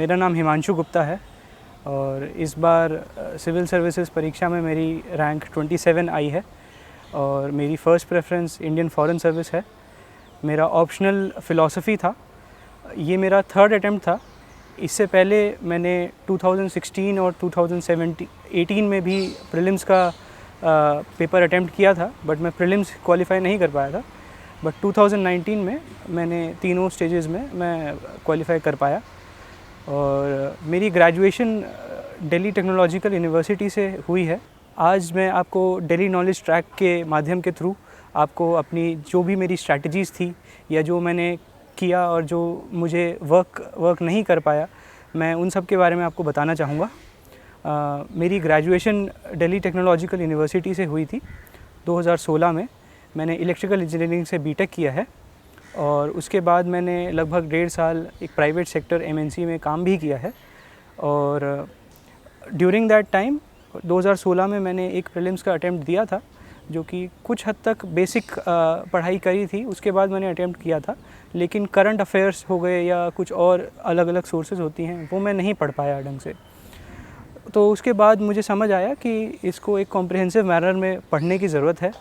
मेरा नाम हिमांशु गुप्ता है और इस बार सिविल सर्विसेज परीक्षा में मेरी रैंक 27 आई है और मेरी first preference Indian foreign service है। मेरा ऑप्शनल फ़िलॉसफ़ी था। ये मेरा थर्ड अटेम्प्ट था। इससे पहले मैंने 2016 और 2018 में भी प्रीलिम्स का पेपर अटेम्प्ट किया था, बट मैं प्रीलिम्स क्वालिफाई नहीं कर पाया था। बट 2019 में मैंने तीनों स्टेजेस में मैं क्वालिफाई कर पाया और मेरी ग्रेजुएशन दिल्ली टेक्नोलॉजिकल यूनिवर्सिटी से हुई है। आज मैं आपको दिल्ली नॉलेज ट्रैक के माध्यम के थ्रू आपको अपनी जो भी मेरी स्ट्रैटेजीज़ थी या जो मैंने किया और जो मुझे वर्क नहीं कर पाया, मैं उन सब के बारे में आपको बताना चाहूँगा। मेरी ग्रेजुएशन दिल्ली टेक्नोलॉजिकल यूनिवर्सिटी से हुई थी 2016 में। मैंने इलेक्ट्रिकल इंजीनियरिंग से बीटेक किया है और उसके बाद मैंने लगभग 1.5 साल एक प्राइवेट सेक्टर एमएनसी में काम भी किया है। और ड्यूरिंग दैट टाइम 2016 में मैंने एक प्रीलिम्स का अटेम्प्ट दिया था, जो कि कुछ हद तक बेसिक पढ़ाई करी थी। उसके बाद मैंने अटेम्प्ट किया था, लेकिन करंट अफेयर्स हो गए या कुछ और अलग अलग सोर्सेज होती हैं, वो मैं नहीं पढ़ पाया ढंग से। तो उसके बाद मुझे समझ आया कि इसको एक कॉम्प्रिहेंसिव मैनर में पढ़ने की ज़रूरत है।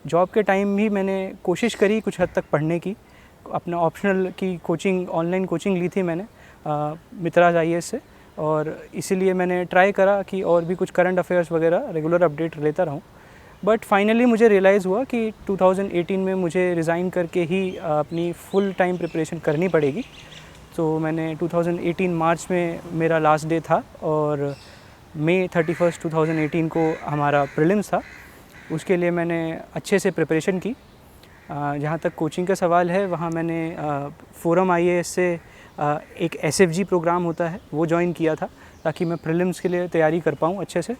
जॉब के टाइम भी मैंने कोशिश करी कुछ हद तक पढ़ने की। अपना ऑप्शनल की कोचिंग, ऑनलाइन कोचिंग ली थी मैंने मित्राज IAS से, और इसीलिए मैंने ट्राई करा कि और भी कुछ करंट अफेयर्स वगैरह रेगुलर अपडेट लेता रहूं। बट फाइनली मुझे रियलाइज़ हुआ कि 2018 में मुझे रिज़ाइन करके ही अपनी फुल टाइम प्रिपरेशन करनी पड़ेगी। तो मैंने 2018 मार्च में मेरा लास्ट डे था और मई 31 2018 को हमारा प्रीलिम्स था। उसके लिए मैंने अच्छे से प्रिपरेशन की। जहाँ तक कोचिंग का सवाल है, वहाँ मैंने फोरम IAS से एक SFG प्रोग्राम होता है, वो ज्वाइन किया था ताकि मैं प्रीलिम्स के लिए तैयारी कर पाऊँ अच्छे से।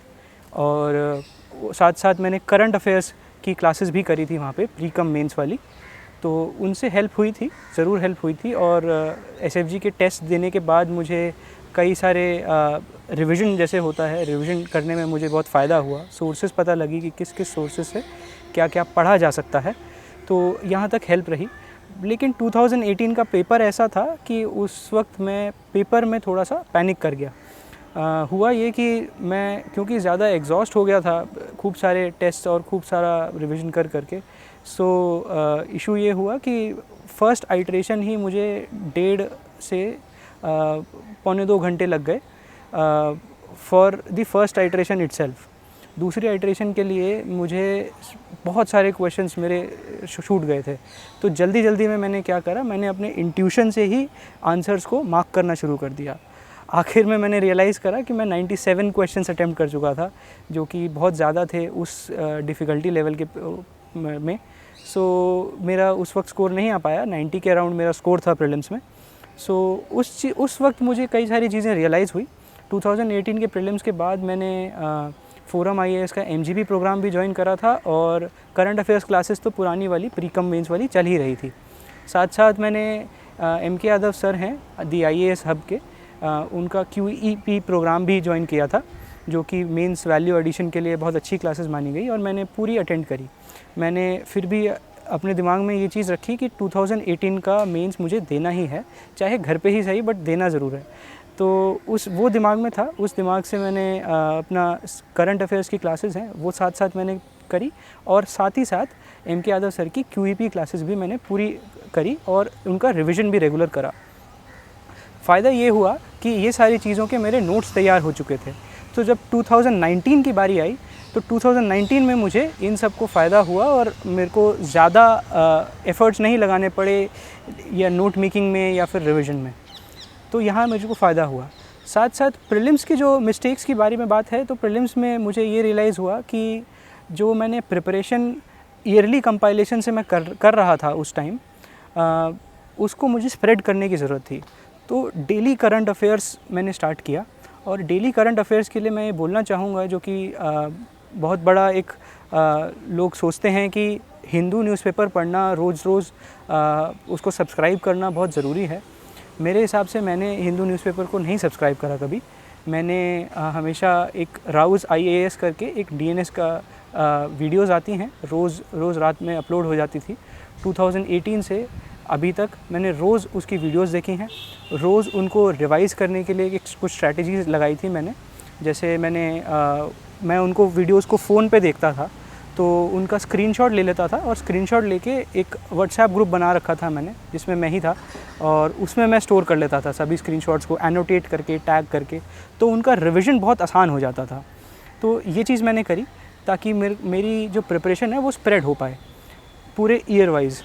और साथ साथ मैंने करंट अफेयर्स की क्लासेस भी करी थी वहाँ पे, प्री कम मेंस वाली। तो उनसे हेल्प हुई थी, ज़रूर हेल्प हुई थी। और SFG के टेस्ट देने के बाद मुझे कई सारे रिवीजन जैसे होता है, रिवीजन करने में मुझे बहुत फ़ायदा हुआ। सोर्सेज पता लगी कि किस किस सोर्सेज से क्या क्या पढ़ा जा सकता है, तो यहाँ तक हेल्प रही। लेकिन 2018 का पेपर ऐसा था कि उस वक्त मैं पेपर में थोड़ा सा पैनिक कर गया। हुआ ये कि मैं क्योंकि ज़्यादा एग्जॉस्ट हो गया था, खूब सारे टेस्ट और खूब सारा रिवीजन कर करके। सो इशू ये हुआ कि फ़र्स्ट आइट्रेशन ही मुझे 1.5 से 1.25 घंटे लग गए for the first iteration itself. दूसरी आइट्रेशन के लिए मुझे बहुत सारे क्वेश्चंस मेरे छूट गए थे। तो जल्दी जल्दी में मैंने क्या करा, मैंने अपने इंट्यूशन से ही आंसर्स को मार्क करना शुरू कर दिया। आखिर में मैंने रियलाइज़ करा कि मैं 97 क्वेश्चंस अटेम्प्ट कर चुका था, जो कि बहुत ज़्यादा थे उस डिफ़िकल्टी लेवल के में। सो मेरा उस वक्त स्कोर नहीं आ पाया, 90 के अराउंड मेरा स्कोर था प्रीलिम्स में। सो उस वक्त मुझे कई सारी चीज़ें रियलाइज़ हुई। 2018 के प्रीलिम्स के बाद मैंने फोरम IAS का MGP प्रोग्राम भी ज्वाइन करा था और करंट अफेयर्स क्लासेस तो पुरानी वाली प्री कम मेंस वाली चल ही रही थी। साथ साथ मैंने MK यादव सर हैं दी IAS हब के, उनका QEP प्रोग्राम भी ज्वाइन किया था, जो कि मेंस वैल्यू एडिशन के लिए बहुत अच्छी क्लासेस मानी गई और मैंने पूरी अटेंड करी। मैंने फिर भी अपने दिमाग में ये चीज़ रखी कि 2018 का मेंस मुझे देना ही है, चाहे घर पे ही सही, बट देना ज़रूर है। तो वो दिमाग में था। उस दिमाग से मैंने अपना करंट अफेयर्स की क्लासेस हैं वो साथ साथ मैंने करी, और साथ ही साथ MK यादव सर की QEP क्लासेस भी मैंने पूरी करी और उनका रिवीजन भी रेगुलर करा। फ़ायदा ये हुआ कि ये सारी चीज़ों के मेरे नोट्स तैयार हो चुके थे। तो जब 2019 की बारी आई तो 2019 में मुझे इन सब को फ़ायदा हुआ और मेरे को ज़्यादा एफ़र्ट्स नहीं लगाने पड़े या नोट मेकिंग में या फिर रिवीजन में। तो यहाँ मुझे को फ़ायदा हुआ। साथ साथ प्रीलिम्स की जो मिस्टेक्स की बारे में बात है, तो प्रीलिम्स में मुझे ये रियलाइज़ हुआ कि जो मैंने प्रिपरेशन ईयरली कंपाइलेशन से मैं कर रहा था उस टाइम, उसको मुझे स्प्रेड करने की ज़रूरत थी। तो डेली करंट अफेयर्स मैंने स्टार्ट किया। और डेली करंट अफेयर्स के लिए मैं ये बोलना चाहूँगा, जो कि बहुत बड़ा एक लोग सोचते हैं कि हिंदू न्यूज़पेपर पढ़ना, रोज़ रोज़ उसको सब्सक्राइब करना बहुत ज़रूरी है। मेरे हिसाब से मैंने हिंदू न्यूज़पेपर को नहीं सब्सक्राइब करा कभी। मैंने हमेशा एक राउज़ IAS करके एक DNS का वीडियोज़ आती हैं, रोज़ रात में अपलोड हो जाती थी। 2018 से अभी तक मैंने रोज़ उसकी वीडियोस देखी हैं, रोज़ उनको रिवाइज़ करने के लिए कुछ स्ट्रैटेजीज़ लगाई थी मैंने। जैसे मैं उनको वीडियोस को फ़ोन पे देखता था, तो उनका स्क्रीनशॉट ले लेता था और स्क्रीनशॉट लेके एक व्हाट्सएप ग्रुप बना रखा था मैंने, जिसमें मैं ही था, और उसमें मैं स्टोर कर लेता था सभी स्क्रीनशॉट्स को एनोटेट करके, टैग करके, तो उनका रिविज़न बहुत आसान हो जाता था। तो ये चीज़ मैंने करी ताकि मेरी जो प्रिपरेशन है वो स्प्रेड हो पाए पूरे ईयर वाइज।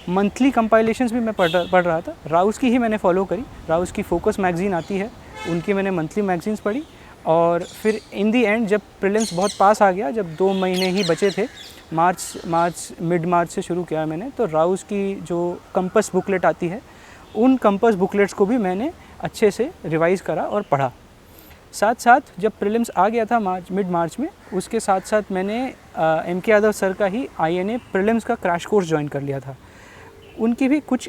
मंथली कंपाइलेशंस भी मैं पढ़ रहा था, राउस की ही मैंने फॉलो करी। राउस की फोकस मैगज़ीन आती है, उनकी मैंने मंथली मैगज़ीन्स पढ़ी, और फिर इन दी एंड जब प्रीलिम्स बहुत पास आ गया, जब 2 महीने ही बचे थे, मिड मार्च से शुरू किया मैंने, तो राउस की जो कंपस बुकलेट आती है, उन कंपस बुकलेट्स को भी मैंने अच्छे से रिवाइज़ करा और पढ़ा। साथ साथ जब प्रीलिम्स आ गया था मिड मार्च में, उसके साथ साथ मैंने MK यादव सर का ही INA प्रीलिम्स का क्रैश कोर्स ज्वाइन कर लिया था। उनकी भी कुछ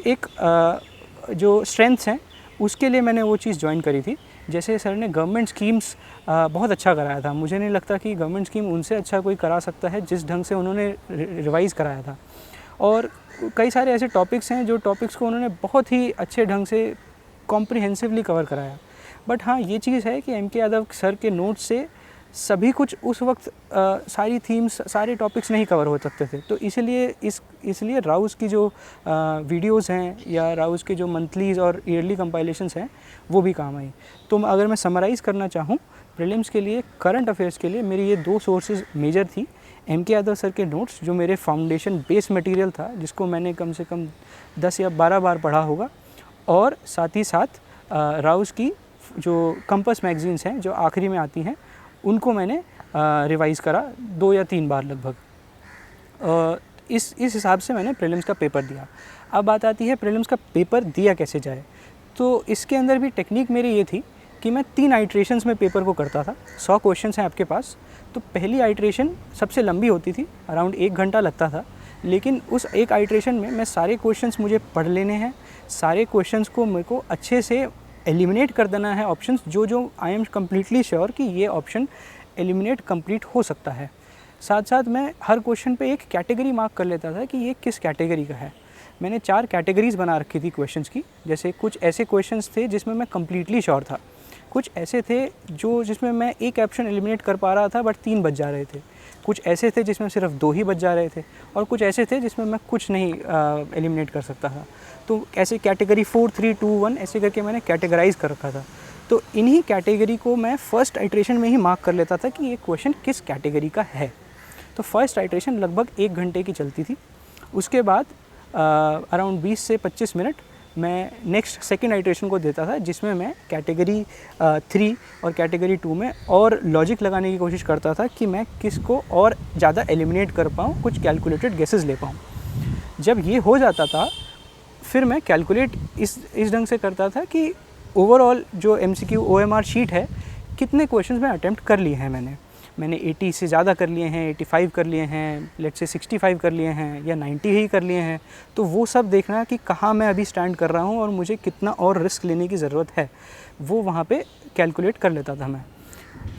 जो स्ट्रेंथ्स हैं उसके लिए मैंने वो चीज़ ज्वाइन करी थी। जैसे सर ने गवर्नमेंट स्कीम्स बहुत अच्छा कराया था। मुझे नहीं लगता कि गवर्नमेंट स्कीम उनसे अच्छा कोई करा सकता है जिस ढंग से उन्होंने रिवाइज़ कराया था। और कई सारे ऐसे टॉपिक्स हैं जो टॉपिक्स को उन्होंने बहुत ही अच्छे ढंग से कॉम्प्रिहेंसिवली कवर कराया। बट हाँ, ये चीज़ है कि MK यादव सर के नोट्स से सभी कुछ उस वक्त सारी थीम्स, सारे टॉपिक्स नहीं कवर हो सकते थे। तो इसलिए राउस की जो वीडियोस हैं या राउस के जो मंथलीज़ और ईयरली कंपाइलेशंस हैं वो भी काम आई। तो अगर मैं समराइज़ करना चाहूँ प्रीलिम्स के लिए, करंट अफेयर्स के लिए, मेरी ये 2 सोर्सेज मेजर थी। MK यादव सर के नोट्स जो मेरे फाउंडेशन बेस मटेरियल था, जिसको मैंने कम से कम 10 या 12 बार पढ़ा होगा, और साथ ही साथ राउस की जो कंपस मैगज़ीन्स हैं जो आखिरी में आती हैं, उनको मैंने रिवाइज़ करा 2 या 3 बार लगभग। इस हिसाब से मैंने प्रीलिम्स का पेपर दिया। अब बात आती है प्रीलिम्स का पेपर दिया कैसे जाए। तो इसके अंदर भी टेक्निक मेरी ये थी कि मैं 3 आइट्रेशंस में पेपर को करता था। 100 क्वेश्चंस हैं आपके पास, तो पहली आइट्रेशन सबसे लंबी होती थी, अराउंड 1 घंटा लगता था। लेकिन उस एक आइट्रेशन में मैं सारे क्वेश्चंस मुझे पढ़ लेने हैं, सारे क्वेश्चंस को मेरे को अच्छे से एलिमिनेट कर देना है ऑप्शंस, जो आई एम कम्प्लीटली श्योर कि ये ऑप्शन एलिमिनेट कंप्लीट हो सकता है। साथ साथ मैं हर क्वेश्चन पे एक कैटेगरी मार्क कर लेता था कि ये किस कैटेगरी का है। मैंने 4 कैटेगरीज़ बना रखी थी क्वेश्चंस की। जैसे कुछ ऐसे क्वेश्चंस थे जिसमें मैं कम्प्लीटली श्योर था, कुछ ऐसे थे जिसमें मैं एक ऑप्शन एलिमिनेट कर पा रहा था बट 3 बच जा रहे थे, कुछ ऐसे थे जिसमें सिर्फ 2 ही बच जा रहे थे, और कुछ ऐसे थे जिसमें मैं कुछ नहीं एलिमिनेट कर सकता था। तो ऐसे कैटेगरी 4, 3, 2, 1 ऐसे करके मैंने कैटेगराइज़ कर रखा था। तो इन्हीं कैटेगरी को मैं फ़र्स्ट आइट्रेशन में ही मार्क कर लेता था कि ये क्वेश्चन किस कैटेगरी का है। तो फर्स्ट आइट्रेशन लगभग 1 घंटे की चलती थी। उसके बाद अराउंड 20 से 25 मिनट मैं नेक्स्ट सेकेंड आइट्रेशन को देता था, जिसमें मैं कैटेगरी 3 और कैटेगरी 2 में और लॉजिक लगाने की कोशिश करता था कि मैं किसको और ज़्यादा एलिमिनेट कर पाऊँ, कुछ कैलकुलेटेड गेसेस ले पाऊँ। जब ये हो जाता था फिर मैं कैलकुलेट इस ढंग से करता था कि ओवरऑल जो MCQ OMR शीट है, कितने क्वेश्चंस में अटेम्प्ट कर लिए हैं मैंने 80 से ज़्यादा कर लिए हैं, 85 कर लिए हैं, लेट्स से 65 कर लिए हैं या 90 ही कर लिए हैं। तो वो सब देखना कि कहाँ मैं अभी स्टैंड कर रहा हूँ और मुझे कितना और रिस्क लेने की ज़रूरत है, वो वहाँ पे कैलकुलेट कर लेता था मैं।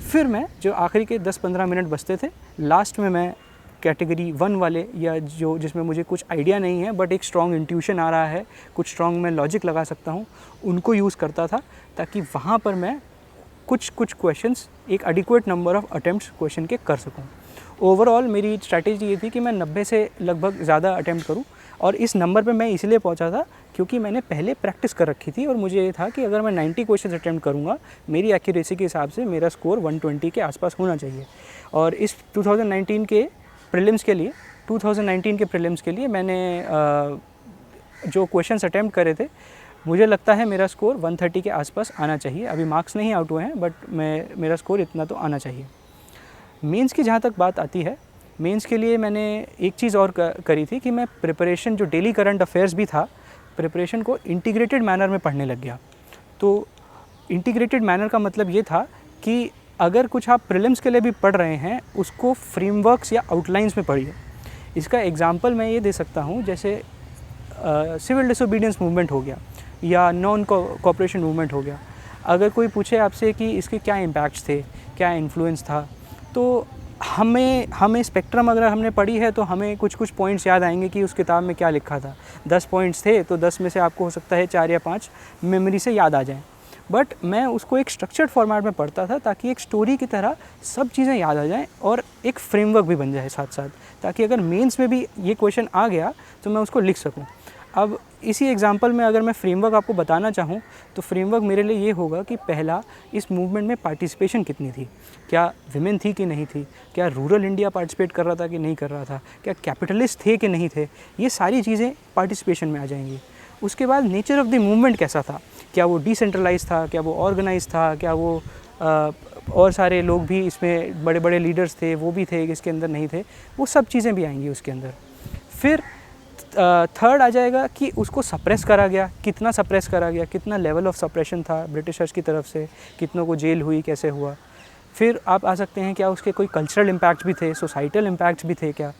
फिर मैं जो आखिरी के 10-15 मिनट बचते थे, लास्ट में मैं कैटेगरी 1 वाले, या जिसमें मुझे कुछ आइडिया नहीं है बट एक स्ट्रॉन्ग इंट्यूशन आ रहा है, कुछ स्ट्रॉन्ग मैं लॉजिक लगा सकता हूँ, उनको यूज़ करता था, ताकि वहाँ पर मैं कुछ क्वेश्चंस एक adequate number of attempts question के कर सकूँ। ओवरऑल मेरी स्ट्रैटेजी ये थी कि मैं 90 से लगभग ज़्यादा अटेम्प्ट करूँ, और इस नंबर पे मैं इसलिए पहुँचा था क्योंकि मैंने पहले प्रैक्टिस कर रखी थी, और मुझे ये था कि अगर मैं 90 क्वेश्चन अटेम्प्ट करूँगा, मेरी एक्यूरेसी के हिसाब से मेरा स्कोर 120 के आसपास होना चाहिए। और इस 2019 के प्रीलिम्स के लिए मैंने जो क्वेश्चंस अटेम्प्ट करे थे, मुझे लगता है मेरा स्कोर 130 के आसपास आना चाहिए। अभी मार्क्स नहीं आउट हुए हैं बट मेरा स्कोर इतना तो आना चाहिए। मेंस की जहाँ तक बात आती है, मेंस के लिए मैंने एक चीज़ और करी थी कि मैं प्रिपरेशन, जो डेली करंट अफेयर्स भी था, प्रिपरेशन को इंटीग्रेटेड मैनर में पढ़ने लग गया। तो इंटीग्रेटेड मैनर का मतलब ये था कि अगर कुछ आप प्रीलिम्स के लिए भी पढ़ रहे हैं, उसको फ्रेमवर्क्स या आउटलाइंस में पढ़िए। इसका एग्जांपल मैं ये दे सकता हूँ, जैसे सिविल डिसोबीडियंस मूवमेंट हो गया या नॉन कोऑपरेशन मूवमेंट हो गया। अगर कोई पूछे आपसे कि इसके क्या इम्पैक्ट्स थे, क्या इन्फ्लुएंस था, तो हमें स्पेक्ट्रम अगर हमने पढ़ी है तो हमें कुछ कुछ पॉइंट्स याद आएंगे कि उस किताब में क्या लिखा था। 10 पॉइंट्स थे तो 10 में से आपको हो सकता है 4 या 5 मेमोरी से याद आ जाएं। बट मैं उसको एक स्ट्रक्चर्ड फॉर्मेट में पढ़ता था ताकि एक स्टोरी की तरह सब चीज़ें याद आ जाएं और एक फ्रेमवर्क भी बन जाए साथ साथ, ताकि अगर मेंस में भी ये क्वेश्चन आ गया तो मैं उसको लिख सकूं। अब इसी एग्जांपल में अगर मैं फ्रेमवर्क आपको बताना चाहूँ तो फ्रेमवर्क मेरे लिए ये होगा कि पहला, इस मूवमेंट में पार्टिसिपेशन कितनी थी, क्या विमेन थी कि नहीं थी, क्या रूरल इंडिया पार्टिसिपेट कर रहा था कि नहीं कर रहा था, क्या कैपिटलिस्ट थे कि नहीं थे, ये सारी चीज़ें पार्टिसिपेशन में आ जाएंगी। उसके बाद नेचर ऑफ द मूवमेंट कैसा था, क्या वो डिसेंट्रलाइज था, क्या वो ऑर्गेनाइज था, क्या वो और सारे लोग भी इसमें बड़े बड़े लीडर्स थे वो भी थे, इसके अंदर नहीं थे, वो सब चीज़ें भी आएंगी उसके अंदर। फिर थर्ड आ जाएगा कि उसको सप्रेस करा गया, कितना सप्रेस करा गया, कितना लेवल ऑफ सप्रेशन था ब्रिटिशर्स की तरफ से, कितनों को जेल हुई, कैसे हुआ। फिर आप आ सकते हैं क्या उसके कोई कल्चरल इम्पैक्ट भी थे, सोसाइटल इम्पैक्ट्स भी थे क्या।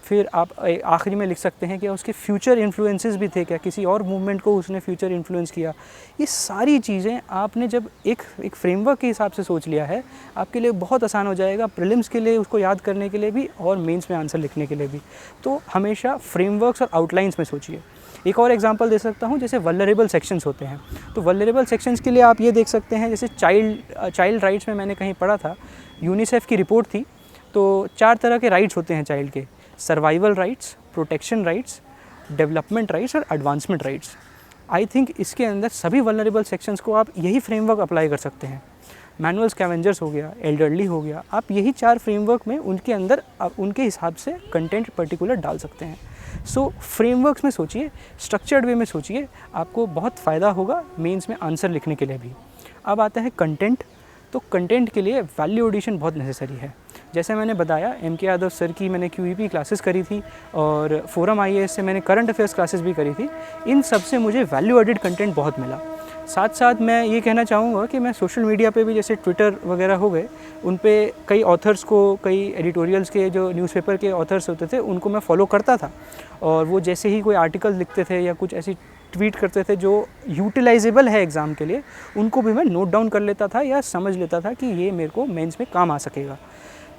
फिर आप आखिरी में लिख सकते हैं कि उसके फ्यूचर इन्फ्लुएंसेस भी थे क्या, किसी और मूवमेंट को उसने फ्यूचर इन्फ्लुएंस किया। ये सारी चीज़ें आपने जब एक फ्रेमवर्क के हिसाब से सोच लिया है, आपके लिए बहुत आसान हो जाएगा प्रीलिम्स के लिए उसको याद करने के लिए भी और मेंस में आंसर लिखने के लिए भी। तो हमेशा फ्रेमवर्क्स और आउटलाइंस में सोचिए। एक और एग्जांपल दे सकता हूँ, जैसे वल्नरेबल सेक्शंस होते हैं, तो वल्नरेबल सेक्शंस के लिए आप ये देख सकते हैं, जैसे चाइल्ड राइट्स में मैंने कहीं पढ़ा था, यूनिसेफ की रिपोर्ट थी, तो 4 तरह के राइट्स होते हैं चाइल्ड के, survival rights, protection rights, development rights और एडवांसमेंट राइट्स। आई थिंक इसके अंदर सभी वल्नरेबल सेक्शंस को आप यही फ्रेमवर्क अप्लाई कर सकते हैं। मैनुअल स्कैवेंजर्स हो गया, एल्डरली हो गया, आप यही 4 फ्रेमवर्क में उनके अंदर आप उनके हिसाब से कंटेंट पर्टिकुलर डाल सकते हैं। सो फ्रेमवर्क्स में सोचिए, स्ट्रक्चर्ड वे में सोचिए, आपको बहुत फ़ायदा होगा मेंस में आंसर लिखने के लिए भी। अब आता है कंटेंट। तो कंटेंट के लिए वैल्यू एडिशन बहुत नेसेसरी है। जैसे मैंने बताया, MK यादव सर की मैंने QEP क्लासेस करी थी और फोरम IAS से मैंने करंट अफेयर्स क्लासेस भी करी थी। इन सब से मुझे वैल्यू एडिड कंटेंट बहुत मिला। साथ साथ मैं ये कहना चाहूँगा कि मैं सोशल मीडिया पे भी, जैसे ट्विटर वगैरह हो गए, उन पे कई ऑथर्स को, कई एडिटोरियल्स के जो न्यूज़पेपर के ऑथर्स होते थे उनको मैं फॉलो करता था, और वो जैसे ही कोई आर्टिकल लिखते थे या कुछ ऐसी ट्वीट करते थे जो यूटिलाइजेबल है एग्ज़ाम के लिए, उनको भी मैं नोट डाउन कर लेता था या समझ लेता था कि ये मेरे को मेंस में काम आ सकेगा।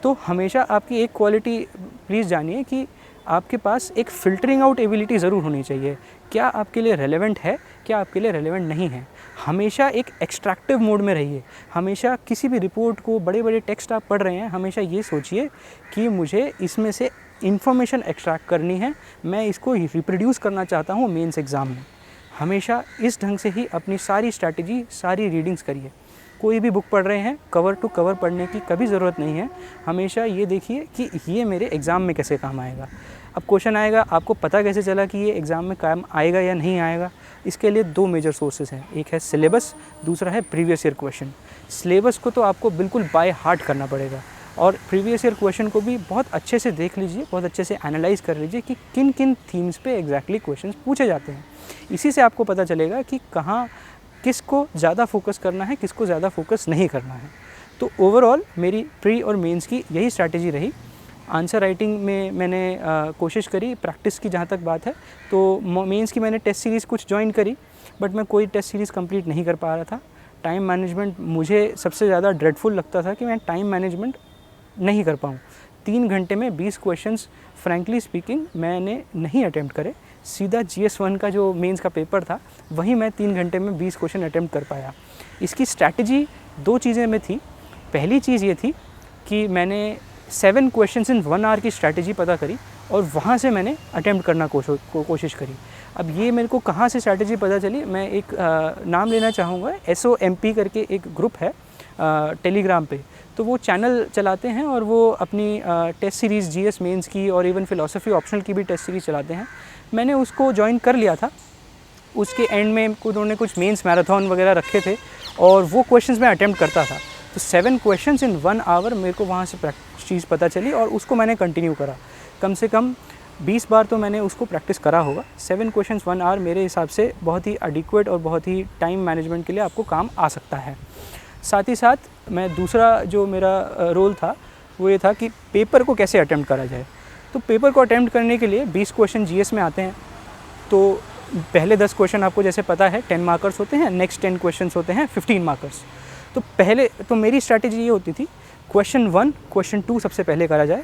तो हमेशा आपकी एक क्वालिटी प्लीज़ जानिए कि आपके पास एक फ़िल्टरिंग आउट एबिलिटी ज़रूर होनी चाहिए। क्या आपके लिए रेलेवेंट है, क्या आपके लिए रेलेवेंट नहीं है। हमेशा एक एक्सट्रैक्टिव मोड में रहिए। हमेशा किसी भी रिपोर्ट को, बड़े बड़े टेक्स्ट आप पढ़ रहे हैं, हमेशा ये सोचिए कि मुझे इसमें से इन्फॉर्मेशन एक्सट्रैक्ट करनी है, मैं इसको रिप्रोड्यूस करना चाहता हूँ मेंस एग्ज़ाम में। हमेशा इस ढंग से ही अपनी सारी स्ट्रैटेजी, सारी रीडिंग्स करिए। कोई भी बुक पढ़ रहे हैं, कवर टू कवर पढ़ने की कभी ज़रूरत नहीं है। हमेशा ये देखिए कि ये मेरे एग्ज़ाम में कैसे काम आएगा। अब क्वेश्चन आएगा, आपको पता कैसे चला कि ये एग्ज़ाम में काम आएगा या नहीं आएगा। इसके लिए 2 मेजर सोर्सेज हैं, एक है सिलेबस, दूसरा है प्रीवियस ईयर क्वेश्चन। सिलेबस को तो आपको बिल्कुल बाय हार्ट करना पड़ेगा, और प्रीवियस ईयर क्वेश्चन को भी बहुत अच्छे से देख लीजिए, बहुत अच्छे से एनालाइज कर लीजिए कि किन किन थीम्स पे एग्जैक्टली क्वेश्चंस पूछे जाते हैं। इसी से आपको पता चलेगा कि कहाँ किसको ज़्यादा फोकस करना है, किसको ज़्यादा फोकस नहीं करना है। तो ओवरऑल मेरी प्री और मेंस की यही स्ट्रैटेजी रही। आंसर राइटिंग में मैंने कोशिश करी, प्रैक्टिस की जहाँ तक बात है तो मेंस की मैंने टेस्ट सीरीज़ कुछ ज्वाइन करी, बट मैं कोई टेस्ट सीरीज़ कंप्लीट नहीं कर पा रहा था। टाइम मैनेजमेंट मुझे सबसे ज़्यादा ड्रेडफुल लगता था कि मैं टाइम मैनेजमेंट नहीं कर पाऊँ। 3 घंटे में 20 क्वेश्चंस फ्रैंकली स्पीकिंग मैंने नहीं अटैम्प्ट करे। सीधा GS1 का जो मेंस का पेपर था वही मैं 3 घंटे में 20 क्वेश्चन अटैम्प्ट कर पाया। इसकी स्ट्रैटेजी 2 चीज़ें में थी। पहली चीज़ ये थी कि मैंने 7 क्वेश्चंस इन 1 आवर की स्ट्रैटेजी पता करी और वहाँ से मैंने अटैम्प्ट करना कोशिश करी। अब ये मेरे को कहाँ से स्ट्रैटेजी पता चली, मैं एक नाम लेना चाहूँगा। SOMP करके एक ग्रुप है टेलीग्राम पे, तो वो चैनल चलाते हैं और वो अपनी टेस्ट सीरीज़ GS मेंस की और इवन फ़िलॉसफ़ी ऑप्शनल की भी टेस्ट सीरीज़ चलाते हैं। मैंने उसको ज्वाइन कर लिया था। उसके एंड में उन्होंने कुछ मेंस मैराथन वगैरह रखे थे और वो क्वेश्चंस मैं अटैम्प्ट करता था। तो 7 क्वेश्चंस इन 1 आवर मेरे को वहाँ से चीज़ पता चली और उसको मैंने कंटिन्यू करा। कम से कम 20 बार तो मैंने उसको प्रैक्टिस करा होगा। 7 क्वेश्चंस 1 आवर मेरे हिसाब से बहुत ही एडिक्वेट और बहुत ही टाइम मैनेजमेंट के लिए आपको काम आ सकता है। साथ ही साथ मैं दूसरा जो मेरा रोल था वो ये था कि पेपर को कैसे अटैम्प्ट करा जाए। तो पेपर को अटैम्प्ट करने के लिए 20 क्वेश्चन GS में आते हैं। तो पहले 10 क्वेश्चन आपको जैसे पता है 10 मार्कर्स होते हैं, नेक्स्ट 10 क्वेश्चन होते हैं 15 मार्कर्स। तो पहले तो मेरी स्ट्रैटेजी ये होती थी, क्वेश्चन 1 क्वेश्चन 2 सबसे पहले करा जाए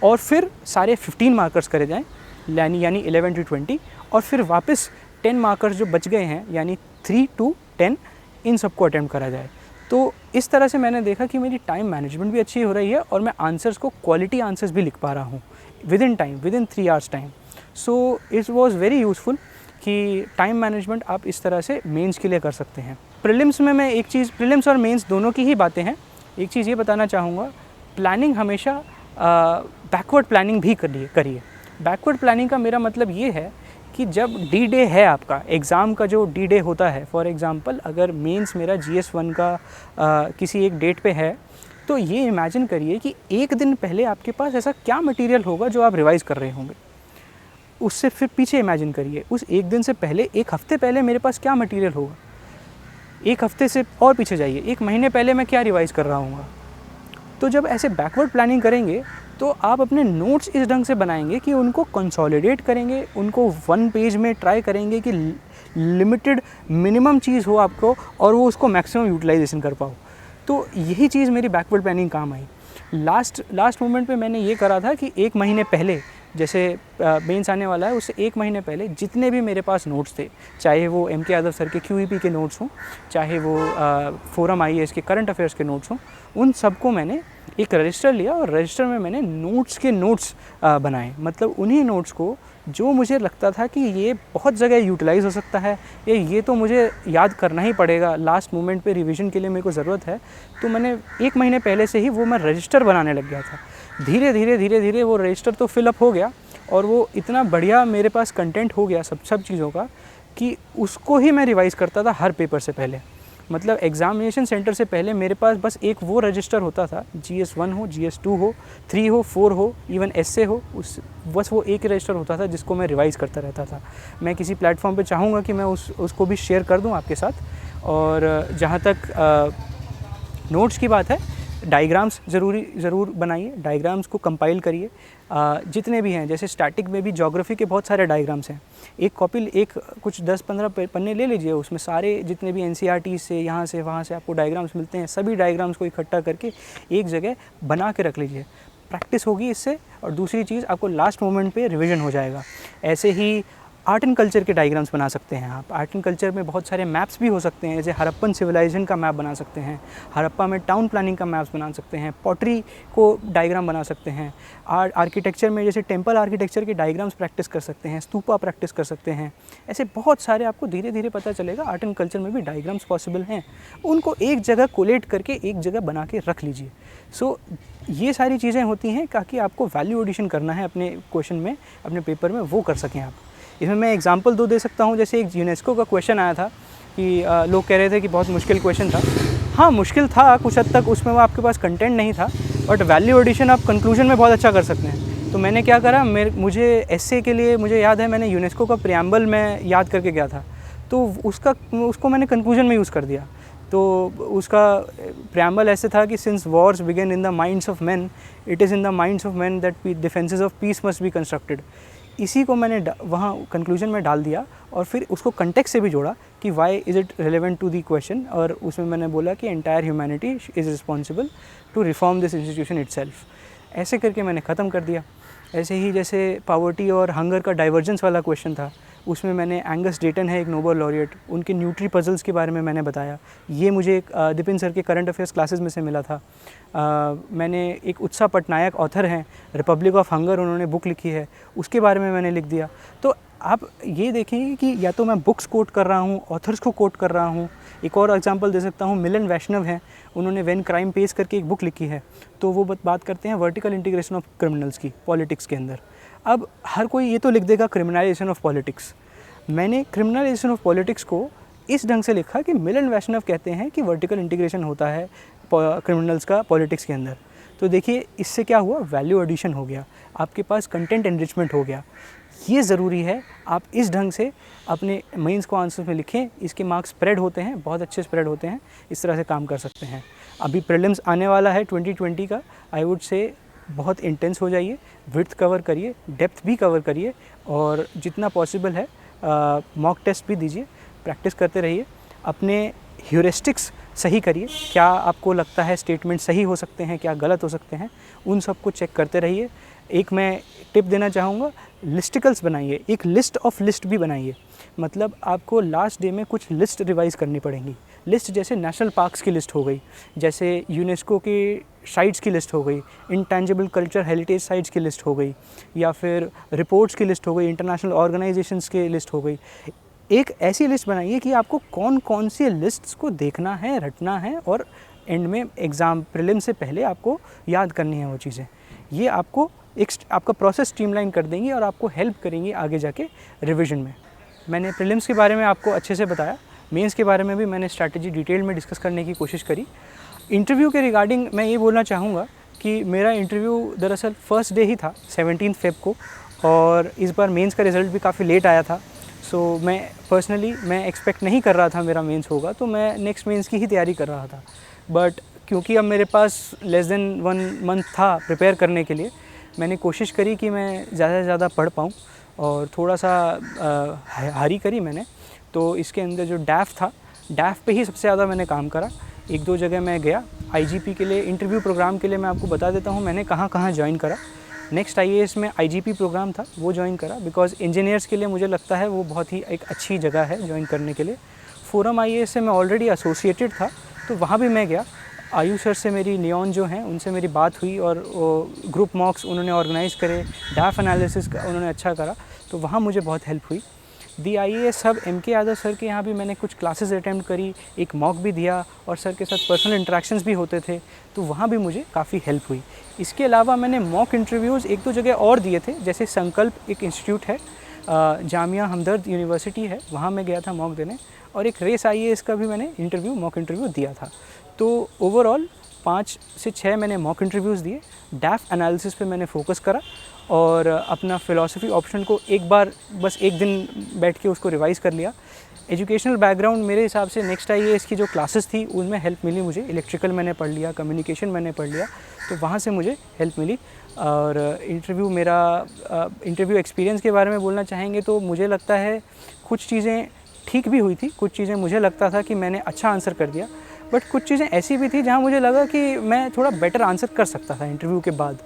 और फिर सारे 15 मार्कर्स करे जाएँ यानी 11 to 20, और फिर वापस 10 मार्कर्स जो बच गए हैं यानी 3 to 10 इन सबको अटेम्प्ट करा जाए। तो इस तरह से मैंने देखा कि मेरी टाइम मैनेजमेंट भी अच्छी हो रही है और मैं आंसर्स को क्वालिटी आंसर्स भी लिख पा रहा हूँ within 3 hours time. So it was very useful कि टाइम मैनेजमेंट आप इस तरह से मेंस के लिए कर सकते हैं। प्रीलिम्स में मैं एक चीज़, प्रीलिम्स और मेंस दोनों की ही बातें हैं, एक चीज़ ये बताना चाहूँगा, प्लानिंग हमेशा बैकवर्ड प्लानिंग भी करिए। बैकवर्ड प्लानिंग का मेरा मतलब ये है कि जब डी डे है आपका एग्ज़ाम का, जो डी डे होता है, फॉर एग्ज़ाम्पल अगर मेंस मेरा GS1 का किसी एक डेट पे है, तो ये इमेजिन करिए कि एक दिन पहले आपके पास ऐसा क्या मटेरियल होगा जो आप रिवाइज़ कर रहे होंगे। उससे फिर पीछे इमेजिन करिए, उस एक दिन से पहले, एक हफ़्ते पहले मेरे पास क्या मटेरियल होगा। एक हफ़्ते से और पीछे जाइए, एक महीने पहले मैं क्या रिवाइज़ कर रहा हूँगा। तो जब ऐसे बैकवर्ड प्लानिंग करेंगे तो आप अपने नोट्स इस ढंग से बनाएंगे कि उनको कंसोलिडेट करेंगे, उनको 1 पेज में ट्राई करेंगे कि लिमिटेड मिनिमम चीज़ हो आपको और वो उसको मैक्सिमम यूटिलाइजेशन कर पाओ। तो यही चीज़ मेरी बैकवर्ड प्लानिंग काम आई। लास्ट मोमेंट पे मैंने ये करा था कि एक महीने पहले, जैसे मेंस आने वाला है उससे एक महीने पहले जितने भी मेरे पास नोट्स थे, चाहे वो MK यादव सर के QEP के नोट्स हों, चाहे वो फोरम IAS के करंट अफेयर्स के नोट्स हों, उन सबको मैंने एक रजिस्टर लिया और रजिस्टर में मैंने नोट्स के नोट्स बनाए। मतलब उन्हीं नोट्स को जो मुझे लगता था कि ये बहुत जगह यूटिलाइज़ हो सकता है, ये तो मुझे याद करना ही पड़ेगा, लास्ट मोमेंट पे रिवीजन के लिए मेरे को ज़रूरत है, तो मैंने एक महीने पहले से ही वो मैं रजिस्टर बनाने लग गया था। धीरे धीरे वो रजिस्टर तो फिलअप हो गया और वो इतना बढ़िया मेरे पास कंटेंट हो गया सब चीज़ों का कि उसको ही मैं रिवाइज़ करता था हर पेपर से पहले। मतलब एग्ज़ामिनेशन सेंटर से पहले मेरे पास बस एक वो रजिस्टर होता था, GS1 हो, GS2 हो, 3 हो, 4 हो, इवन essay हो, बस वो एक रजिस्टर होता था जिसको मैं रिवाइज़ करता रहता था। मैं किसी प्लेटफॉर्म पे चाहूँगा कि मैं उसको भी शेयर कर दूँ आपके साथ। और जहाँ तक नोट्स की बात है, डायग्राम्स ज़रूर बनाइए, डायग्राम्स को कंपाइल करिए। जितने भी हैं, जैसे स्टैटिक में भी ज्योग्राफी के बहुत सारे डायग्राम्स हैं, एक कुछ 10-15 पन्ने ले लीजिए, उसमें सारे जितने भी NCERT से यहाँ से वहाँ से आपको डायग्राम्स मिलते हैं, सभी डायग्राम्स को इकट्ठा करके एक जगह बना के रख लीजिए। प्रैक्टिस होगी इससे, और दूसरी चीज़ आपको लास्ट मोमेंट पे रिवीजन हो जाएगा। ऐसे ही आर्ट एंड कल्चर के डायग्राम्स बना सकते हैं आप। आर्ट एंड कल्चर में बहुत सारे मैप्स भी हो सकते हैं, जैसे हड़प्पन सिविलाइजेशन का मैप बना सकते हैं, हड़प्पा में टाउन प्लानिंग का मैप्स बना सकते हैं, पॉटरी को डायग्राम बना सकते हैं। आर्किटेक्चर में जैसे टेम्पल आर्किटेक्चर के डायग्राम्स प्रैक्टिस कर सकते हैं, स्तूपा प्रैक्टिस कर सकते हैं। ऐसे बहुत सारे आपको धीरे धीरे पता चलेगा आर्ट एंड कल्चर में भी डायग्राम्स पॉसिबल हैं। उनको एक जगह कोलेट करके एक जगह बना के रख लीजिए। सो ये सारी चीज़ें होती हैं ताकि आपको वैल्यू एडिशन करना है अपने क्वेश्चन में, अपने पेपर में, वो कर सकें आप। इसमें मैं एग्जांपल दे सकता हूँ, जैसे एक यूनेस्को का क्वेश्चन आया था कि लोग कह रहे थे कि बहुत मुश्किल क्वेश्चन था। हाँ, मुश्किल था कुछ हद तक, उसमें वो आपके पास कंटेंट नहीं था, बट वैल्यू एडिशन आप कंक्लूजन में बहुत अच्छा कर सकते हैं। तो मैंने क्या करा, मुझे एस्से के लिए मुझे याद है मैंने यूनेस्को का प्रियम्बल में याद करके गया था, तो उसको मैंने कंक्लूजन में यूज़ कर दिया। तो उसका प्रियम्बल ऐसे था कि since Wars begin in the minds of man, it is in the minds of man that defences of peace must be constructed. इसी को मैंने वहाँ कंक्लूजन में डाल दिया और फिर उसको कंटेक्स्ट से भी जोड़ा कि why is it relevant to the question, और उसमें मैंने बोला कि entire humanity is responsible to reform this institution itself. ऐसे करके मैंने ख़त्म कर दिया। ऐसे ही जैसे पावर्टी और हंगर का डाइवर्जेंस वाला क्वेश्चन था, उसमें मैंने एंगस डेटन है एक नोबेल लॉरिएट, उनके न्यूट्री पजल्स के बारे में मैंने बताया। ये मुझे दिपिन सर के करंट अफेयर्स क्लासेस में से मिला था। मैंने एक उत्सा पटनायक ऑथर हैं, रिपब्लिक ऑफ हंगर उन्होंने बुक लिखी है, उसके बारे में मैंने लिख दिया। तो आप ये देखेंगे कि या तो मैं बुक्स कोट कर रहा हूँ, ऑथर्स को कोट कर रहा हूँ। एक और एग्जांपल दे सकता हूँ, मिलन वैष्णव हैं, उन्होंने व्हेन क्राइम पेस करके एक बुक लिखी है, तो वो बात करते हैं वर्टिकल इंटीग्रेशन ऑफ क्रिमिनल्स की पॉलिटिक्स के अंदर। अब हर कोई ये तो लिख देगा क्रिमिनलाइजेशन ऑफ पॉलिटिक्स, मैंने क्रिमिनलाइजेशन ऑफ पॉलिटिक्स को इस ढंग से लिखा कि मिलन वैष्णव कहते हैं कि वर्टिकल इंटीग्रेशन होता है क्रिमिनल्स का पॉलिटिक्स के अंदर। तो देखिए इससे क्या हुआ, वैल्यू एडिशन हो गया, आपके पास कंटेंट एनरिचमेंट हो गया। ये ज़रूरी है, आप इस ढंग से अपने मेंस को आंसर में लिखें, इसके मार्क्स स्प्रेड होते हैं, बहुत अच्छे स्प्रेड होते हैं, इस तरह से काम कर सकते हैं। अभी प्रीलिम्स आने वाला है 2020 का, आई वुड से बहुत इंटेंस हो जाइए, विड्थ कवर करिए, डेप्थ भी कवर करिए, और जितना पॉसिबल है मॉक टेस्ट भी दीजिए, प्रैक्टिस करते रहिए। अपने ह्यूरिस्टिक्स सही करिए, क्या आपको लगता है स्टेटमेंट सही हो सकते हैं, क्या गलत हो सकते हैं, उन सब को चेक करते रहिए। एक मैं टिप देना चाहूँगा, लिस्टिकल्स बनाइए, एक लिस्ट ऑफ लिस्ट भी बनाइए। मतलब आपको लास्ट डे में कुछ लिस्ट रिवाइज़ करनी पड़ेंगी। लिस्ट जैसे नेशनल पार्क्स की लिस्ट हो गई, जैसे यूनेस्को के साइट्स की लिस्ट हो गई, इंटेंजिबल कल्चर हेरिटेज साइट्स की लिस्ट हो गई, या फिर रिपोर्ट्स की लिस्ट हो गई, इंटरनेशनल ऑर्गेनाइजेशंस की लिस्ट हो गई। एक ऐसी लिस्ट बनाइए कि आपको कौन कौन सी लिस्ट्स को देखना है, रटना है, और एंड में एग्ज़ाम प्रीलिम से पहले आपको याद करनी है वो चीज़ें। ये आपको आपका प्रोसेस स्ट्रीमलाइन कर देंगी और आपको हेल्प करेंगी आगे जाके रिवीजन में। मैंने प्रीलिम्स के बारे में आपको अच्छे से बताया, मेंस के बारे में भी मैंने स्ट्रैटेजी डिटेल में डिस्कस करने की कोशिश करी। इंटरव्यू के रिगार्डिंग मैं ये बोलना चाहूँगा कि मेरा इंटरव्यू दरअसल फर्स्ट डे ही था 17 फेब को, और इस बार मेंस का रिज़ल्ट भी काफ़ी लेट आया था। सो मैं पर्सनली एक्सपेक्ट नहीं कर रहा था मेरा मेंस होगा, तो मैं नेक्स्ट मेंस की ही तैयारी कर रहा था। बट क्योंकि अब मेरे पास लेस देन 1 मंथ था प्रिपेयर करने के लिए, मैंने कोशिश करी कि मैं ज़्यादा से ज़्यादा पढ़ पाऊँ, और थोड़ा सा हारी करी मैंने। तो इसके अंदर जो डैफ था, डैफ पे ही सबसे ज़्यादा मैंने काम करा। 1-2 जगह मैं गया आईजीपी के लिए, इंटरव्यू प्रोग्राम के लिए। मैं आपको बता देता हूँ मैंने कहाँ कहाँ ज्वाइन करा। नेक्स्ट आईएएस में आईजीपी प्रोग्राम था, वो ज्वाइन करा, बिकॉज इंजीनियर्स के लिए मुझे लगता है वो बहुत ही एक अच्छी जगह है ज्वाइन करने के लिए। फोरम आईएएस से मैं ऑलरेडी एसोसिएटेड था, तो वहाँ भी मैं गया। आयु सर से मेरी नियॉन जो हैं उनसे मेरी बात हुई, और वो ग्रुप मॉक्स उन्होंने ऑर्गेनाइज़ करे, डैफ एनालिसिस का उन्होंने अच्छा करा, तो वहाँ मुझे बहुत हेल्प हुई। दी आईएएस सब एमके यादव सर के यहाँ भी मैंने कुछ क्लासेस अटेम्प्ट करी, एक मॉक भी दिया, और सर के साथ पर्सनल इंटरेक्शंस भी होते थे, तो वहाँ भी मुझे काफ़ी हेल्प हुई। इसके अलावा मैंने मॉक इंटरव्यूज़ 1-2 जगह और दिए थे, जैसे संकल्प एक इंस्टीट्यूट है, जामिया हमदर्द यूनिवर्सिटी है, वहाँ मैं गया था मॉक देने, और एक रेस आईएएस का भी मैंने मॉक इंटरव्यू दिया था। तो ओवरऑल 5 से 6 मैंने मॉक इंटरव्यूज़ दिए। डैफ एनालिसिस पे मैंने फोकस करा, और अपना फ़िलॉसफी ऑप्शन को एक बार बस एक दिन बैठ के उसको रिवाइज़ कर लिया। एजुकेशनल बैकग्राउंड मेरे हिसाब से नेक्स्ट आईएएस की जो क्लासेस थी उनमें हेल्प मिली मुझे। इलेक्ट्रिकल मैंने पढ़ लिया, कम्युनिकेशन मैंने पढ़ लिया, तो वहाँ से मुझे हेल्प मिली। और इंटरव्यू एक्सपीरियंस के बारे में बोलना चाहेंगे तो मुझे लगता है कुछ चीज़ें ठीक भी हुई थी, कुछ चीज़ें मुझे लगता था कि मैंने अच्छा आंसर कर दिया, बट कुछ चीज़ें ऐसी भी थी जहाँ मुझे लगा कि मैं थोड़ा बेटर आंसर कर सकता था इंटरव्यू के बाद।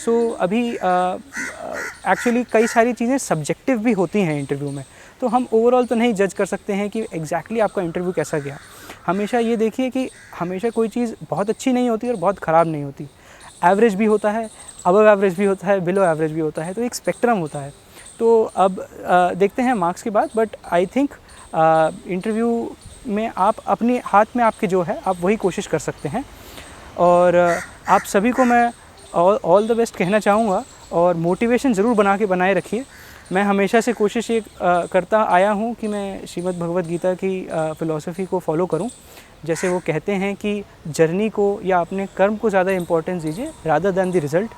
सो अभी एक्चुअली कई सारी चीज़ें सब्जेक्टिव भी होती हैं इंटरव्यू में, तो हम ओवरऑल तो नहीं जज कर सकते हैं कि एग्जैक्टली आपका इंटरव्यू कैसा गया। हमेशा ये देखिए कि हमेशा कोई चीज़ बहुत अच्छी नहीं होती और बहुत ख़राब नहीं होती, एवरेज भी होता है, अबव एवरेज भी होता है, बिलो एवरेज भी होता है, तो एक स्पेक्ट्रम होता है। तो अब देखते हैं मार्क्स की बात, बट आई थिंक इंटरव्यू में आप अपने हाथ में आपके जो है आप वही कोशिश कर सकते हैं। और आप सभी को मैं ऑल द बेस्ट कहना चाहूँगा, और मोटिवेशन ज़रूर बनाए रखिए। मैं हमेशा से कोशिश ये करता आया हूँ कि मैं श्रीमद् भगवद गीता की फ़िलॉसफी को फॉलो करूँ। जैसे वो कहते हैं कि जर्नी को या अपने कर्म को ज़्यादा इम्पोर्टेंस दीजिए रादर दैन द रिज़ल्ट।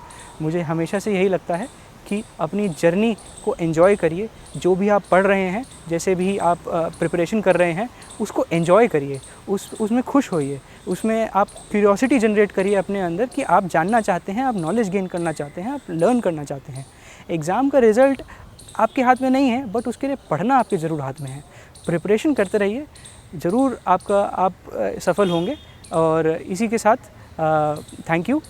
मुझे हमेशा से यही लगता है कि अपनी जर्नी को एंजॉय करिए। जो भी आप पढ़ रहे हैं, जैसे भी आप प्रिपरेशन कर रहे हैं, उसको एंजॉय करिए, उसमें खुश होइए, उसमें आप क्यूरियोसिटी जनरेट करिए अपने अंदर कि आप जानना चाहते हैं, आप नॉलेज गेन करना चाहते हैं, आप लर्न करना चाहते हैं। एग्ज़ाम का रिज़ल्ट आपके हाथ में नहीं है, बट उसके लिए पढ़ना आपके ज़रूर हाथ में है। प्रिपरेशन करते रहिए, ज़रूर आप सफल होंगे। और इसी के साथ थैंक यू।